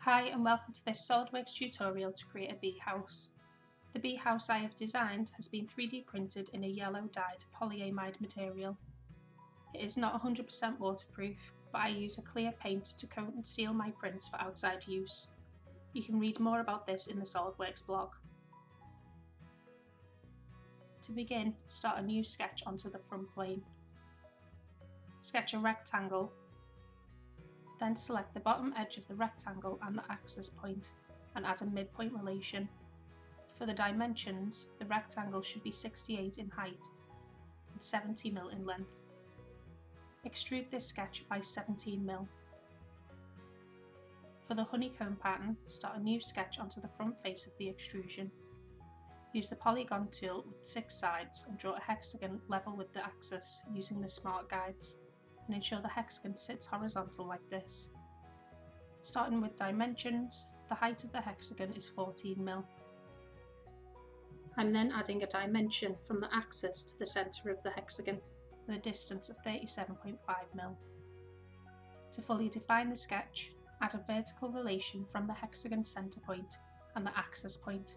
Hi and welcome to this SOLIDWORKS tutorial to create a bee house. The bee house I have designed has been 3D printed in a yellow dyed polyamide material. It is not 100% waterproof, but I use a clear paint to coat and seal my prints for outside use. You can read more about this in the SOLIDWORKS blog. To begin, start a new sketch onto the front plane. Sketch a rectangle. Then select the bottom edge of the rectangle and the axis point and add a midpoint relation. For the dimensions, the rectangle should be 68 in height and 70mm in length. Extrude this sketch by 17mm. For the honeycomb pattern, start a new sketch onto the front face of the extrusion. Use the polygon tool with 6 sides and draw a hexagon level with the axis using the smart guides, and ensure the hexagon sits horizontal like this. Starting with dimensions, the height of the hexagon is 14mm. I'm then adding a dimension from the axis to the centre of the hexagon with a distance of 37.5mm. To fully define the sketch, add a vertical relation from the hexagon centre point and the axis point.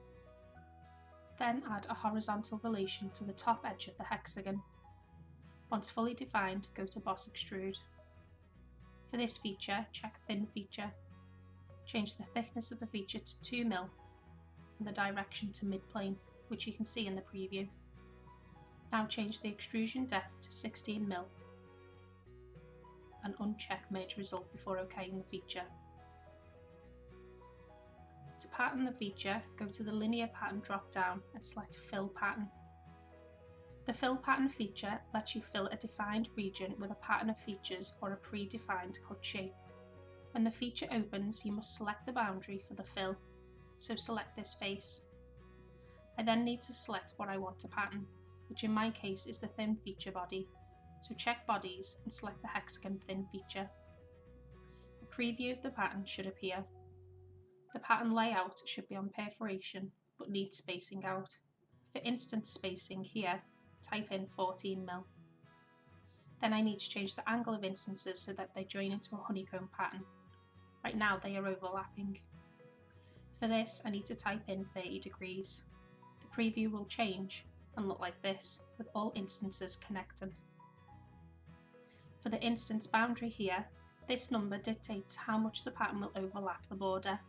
Then add a horizontal relation to the top edge of the hexagon. Once fully defined, go to Boss Extrude. For this feature, check Thin Feature. Change the thickness of the feature to 2mm and the direction to mid-plane, which you can see in the preview. Now change the extrusion depth to 16mm and uncheck Merge Result before okaying the feature. To pattern the feature, go to the Linear Pattern drop-down and select Fill Pattern. The Fill Pattern feature lets you fill a defined region with a pattern of features or a predefined cut shape. When the feature opens, you must select the boundary for the fill, so select this face. I then need to select what I want to pattern, which in my case is the thin feature body, so check Bodies and select the hexagon thin feature. A preview of the pattern should appear. The pattern layout should be on perforation, but needs spacing out. For instance spacing here, type in 14mm. Then I need to change the angle of instances so that they join into a honeycomb pattern. Right now they are overlapping. For this I need to type in 30 degrees. The preview will change and look like this, with all instances connecting. For the instance boundary here, this number dictates how much the pattern will overlap the border.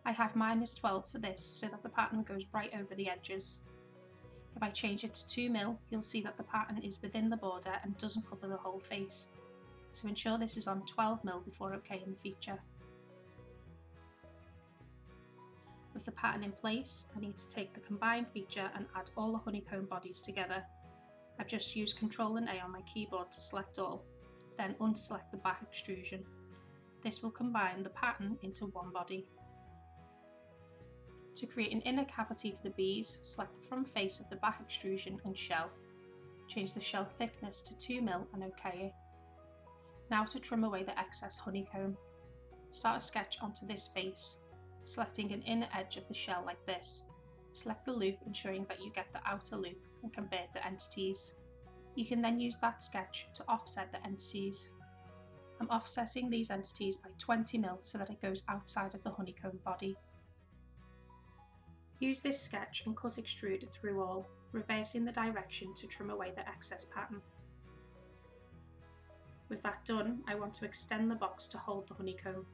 I have -12 for this so that the pattern goes right over the edges. If I change it to 2mm, you'll see that the pattern is within the border and doesn't cover the whole face. So ensure this is on 12mm before okaying the feature. With the pattern in place, I need to take the combine feature and add all the honeycomb bodies together. I've just used Ctrl and A on my keyboard to select all, then unselect the back extrusion. This will combine the pattern into one body. To create an inner cavity for the bees, select the front face of the back extrusion and shell. Change the shell thickness to 2mm and OK it. Now to trim away the excess honeycomb. Start a sketch onto this face, selecting an inner edge of the shell like this. Select the loop, ensuring that you get the outer loop and convert the entities. You can then use that sketch to offset the entities. I'm offsetting these entities by 20mm so that it goes outside of the honeycomb body. Use this sketch and cut extrude through all, reversing the direction to trim away the excess pattern. With that done, I want to extend the box to hold the honeycomb.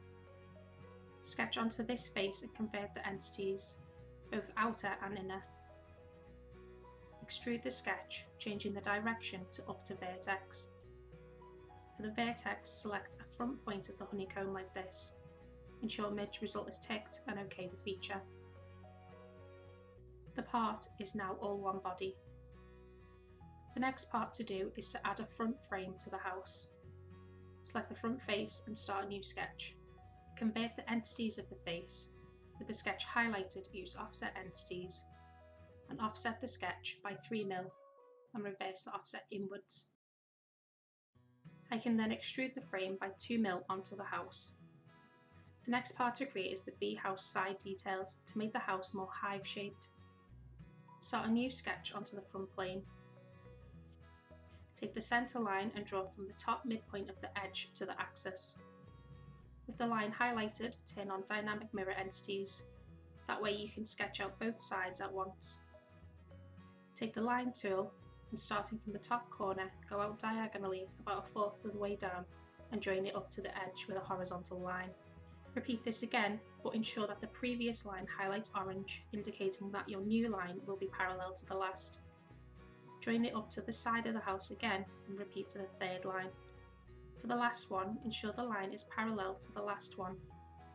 Sketch onto this face and convert the entities, both outer and inner. Extrude the sketch, changing the direction to up to vertex. For the vertex, select a front point of the honeycomb like this. Ensure Merge Result is ticked and OK the feature. The part is now all one body. The next part to do is to add a front frame to the house. Select the front face and start a new sketch. Convert the entities of the face. With the sketch highlighted, use Offset Entities and offset the sketch by 3mm and reverse the offset inwards. I can then extrude the frame by 2mm onto the house. The next part to create is the bee house side details to make the house more hive shaped. Start a new sketch onto the front plane. Take the centre line and draw from the top midpoint of the edge to the axis. With the line highlighted, turn on Dynamic Mirror Entities. That way you can sketch out both sides at once. Take the line tool and, starting from the top corner, go out diagonally about 1/4 of the way down and join it up to the edge with a horizontal line. Repeat this again, but ensure that the previous line highlights orange, indicating that your new line will be parallel to the last. Join it up to the side of the house again and repeat for the third line. For the last one, ensure the line is parallel to the last one,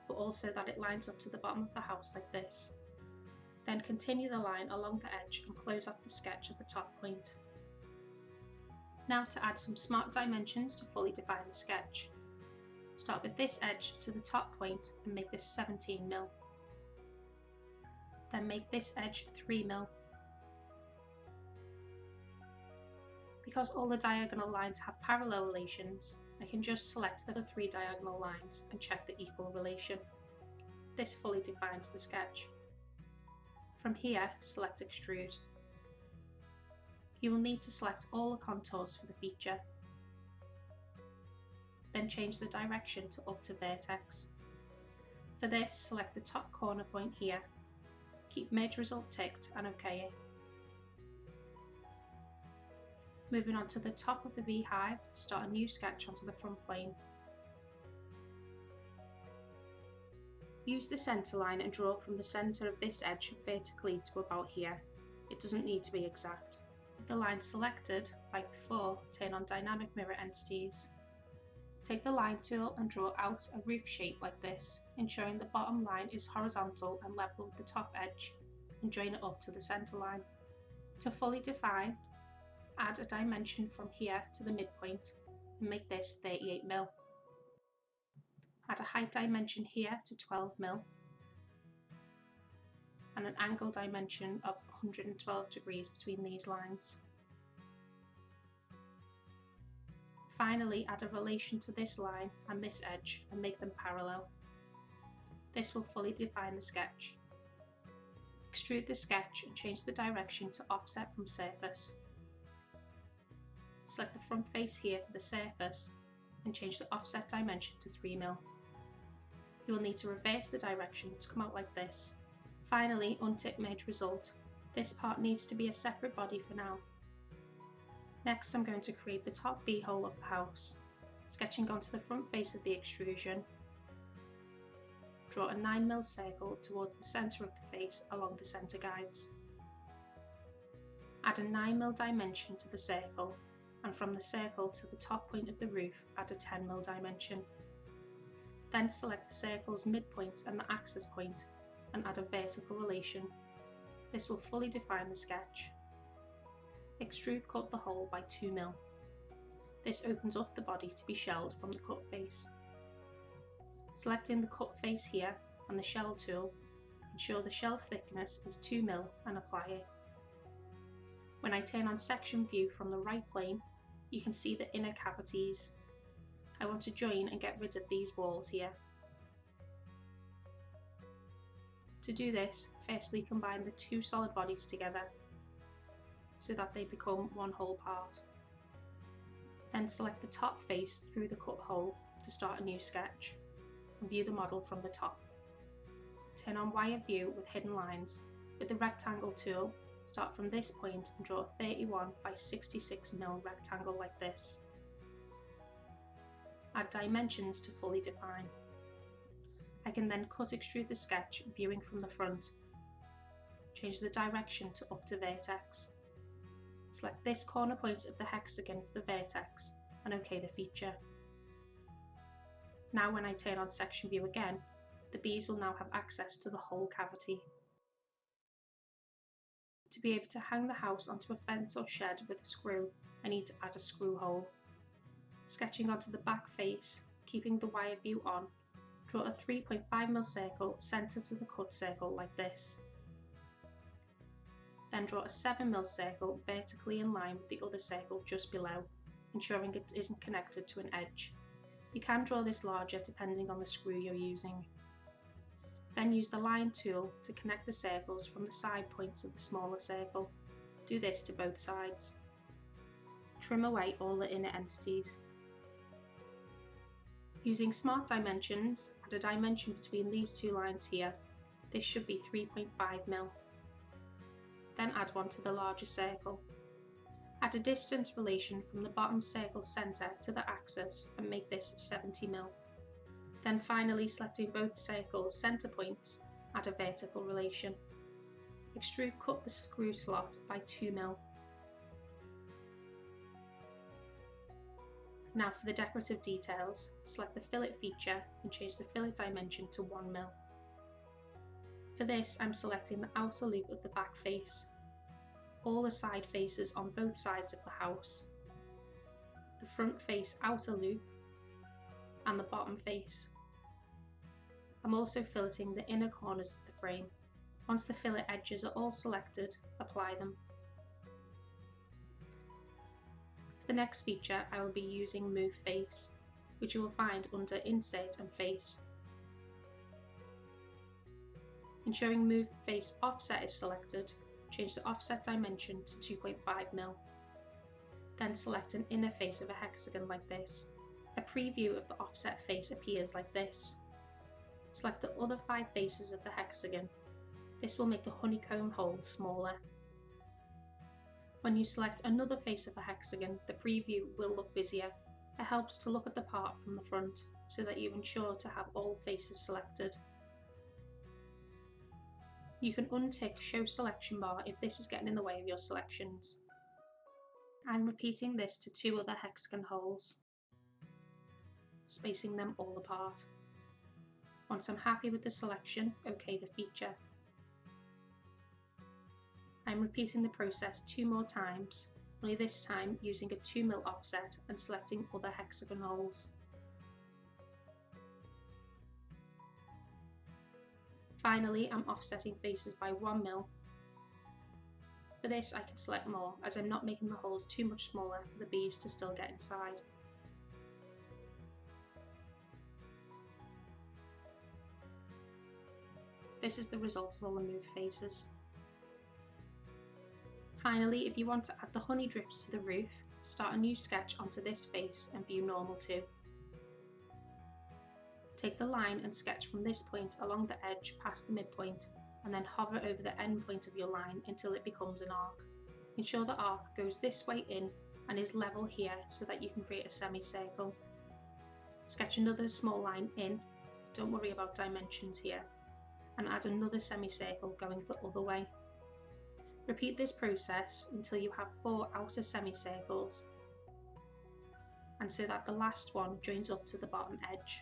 but also that it lines up to the bottom of the house like this. Then continue the line along the edge and close off the sketch at the top point. Now to add some smart dimensions to fully define the sketch. Start with this edge to the top point and make this 17mm. Then make this edge 3mm. Because all the diagonal lines have parallel relations, I can just select the 3 diagonal lines and check the equal relation. This fully defines the sketch. From here, select Extrude. You will need to select all the contours for the feature. Then change the direction to up to vertex. For this, select the top corner point here. Keep Merge Result ticked and OK it. Moving on to the top of the beehive, start a new sketch onto the front plane. Use the centre line and draw from the centre of this edge vertically to about here. It doesn't need to be exact. With the line selected, like before, turn on Dynamic Mirror Entities. Take the line tool and draw out a roof shape like this, ensuring the bottom line is horizontal and level with the top edge, and join it up to the centre line. To fully define, add a dimension from here to the midpoint and make this 38mm. Add a height dimension here to 12mm and an angle dimension of 112 degrees between these lines. Finally, add a relation to this line and this edge and make them parallel. This will fully define the sketch. Extrude the sketch and change the direction to offset from surface. Select the front face here for the surface and change the offset dimension to 3mm. You will need to reverse the direction to come out like this. Finally, untick Merge Result. This part needs to be a separate body for now. Next, I'm going to create the top bee hole of the house. Sketching onto the front face of the extrusion, draw a 9mm circle towards the centre of the face along the centre guides. Add a 9mm dimension to the circle, and from the circle to the top point of the roof, add a 10mm dimension. Then select the circle's midpoint and the axis point and add a vertical relation. This will fully define the sketch. Extrude cut the hole by 2mm. This opens up the body to be shelled from the cut face. Selecting the cut face here and the shell tool, ensure the shell thickness is 2mm and apply it. When I turn on section view from the right plane, you can see the inner cavities. I want to join and get rid of these walls here. To do this, firstly combine the 2 solid bodies together so that they become one whole part. Then select the top face through the cut hole to start a new sketch and view the model from the top. Turn on wire view with hidden lines. With the rectangle tool, start from this point and draw a 31 by 66mm rectangle like this. Add dimensions to fully define. I can then cut extrude the sketch viewing from the front. Change the direction to up to vertex. Select this corner point of the hexagon for the vertex and OK the feature. Now when I turn on section view again, the bees will now have access to the whole cavity. To be able to hang the house onto a fence or shed with a screw, I need to add a screw hole. Sketching onto the back face, keeping the wire view on, draw a 3.5mm circle centre to the cut circle like this. Then draw a 7mm circle vertically in line with the other circle just below, ensuring it isn't connected to an edge. You can draw this larger depending on the screw you're using. Then use the line tool to connect the circles from the side points of the smaller circle. Do this to both sides. Trim away all the inner entities. Using smart dimensions, add a dimension between these two lines here. This should be 3.5mm. Then add one to the larger circle. Add a distance relation from the bottom circle centre to the axis and make this 70mm. Then finally, selecting both circles' centre points, add a vertical relation. Extrude cut the screw slot by 2mm. Now for the decorative details, select the fillet feature and change the fillet dimension to 1mm. For this, I'm selecting the outer loop of the back face, all the side faces on both sides of the house, the front face outer loop, and the bottom face. I'm also filleting the inner corners of the frame. Once the fillet edges are all selected, apply them. For the next feature, I will be using Move Face, which you will find under Insert and Face. Ensuring Move Face Offset is selected, change the offset dimension to 2.5mm. Then select an inner face of a hexagon like this. A preview of the offset face appears like this. Select the other 5 faces of the hexagon. This will make the honeycomb hole smaller. When you select another face of a hexagon, the preview will look busier. It helps to look at the part from the front, so that you ensure to have all faces selected. You can untick Show Selection Bar if this is getting in the way of your selections. I'm repeating this to 2 other hexagon holes, spacing them all apart. Once I'm happy with the selection, OK the feature. I'm repeating the process 2 more times, only this time using a 2mm offset and selecting other hexagon holes. Finally, I'm offsetting faces by 1mm. For this I can select more, as I'm not making the holes too much smaller for the bees to still get inside. This is the result of all the moved faces. Finally, if you want to add the honey drips to the roof, start a new sketch onto this face and view normal to. Take the line and sketch from this point along the edge past the midpoint, and then hover over the end point of your line until it becomes an arc. Ensure the arc goes this way in and is level here so that you can create a semicircle. Sketch another small line in, don't worry about dimensions here, and add another semicircle going the other way. Repeat this process until you have 4 outer semicircles, and so that the last one joins up to the bottom edge.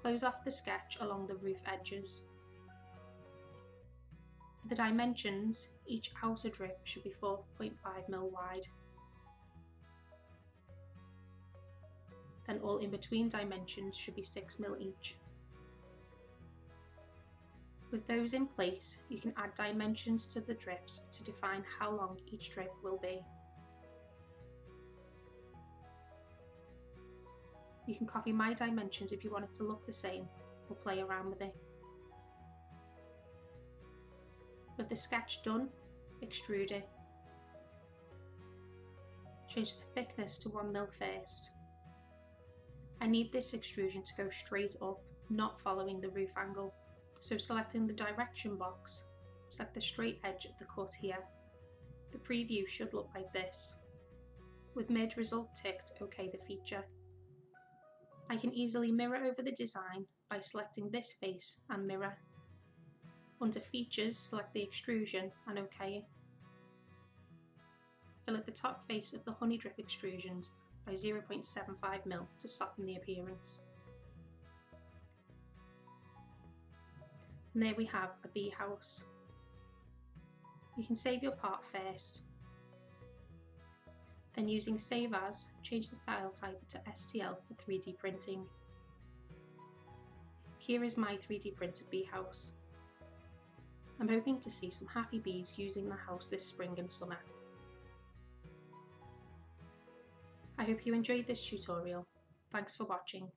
Close off the sketch along the roof edges. For the dimensions, each outer drip should be 4.5mm wide. Then all in between dimensions should be 6mm each. With those in place, you can add dimensions to the drips to define how long each drip will be. You can copy my dimensions if you want it to look the same, or play around with it. With the sketch done, extrude it. Change the thickness to 1mm first. I need this extrusion to go straight up, not following the roof angle. So selecting the direction box, select the straight edge of the cut here. The preview should look like this. With mid result ticked, OK the feature. I can easily mirror over the design by selecting this face and mirror. Under Features, select the extrusion and OK it. Fillet the top face of the honey drip extrusions by 0.75mm to soften the appearance. And there we have a bee house. You can save your part first. Then using Save As, change the file type to STL for 3D printing. Here is my 3D printed bee house. I'm hoping to see some happy bees using the house this spring and summer. I hope you enjoyed this tutorial. Thanks for watching.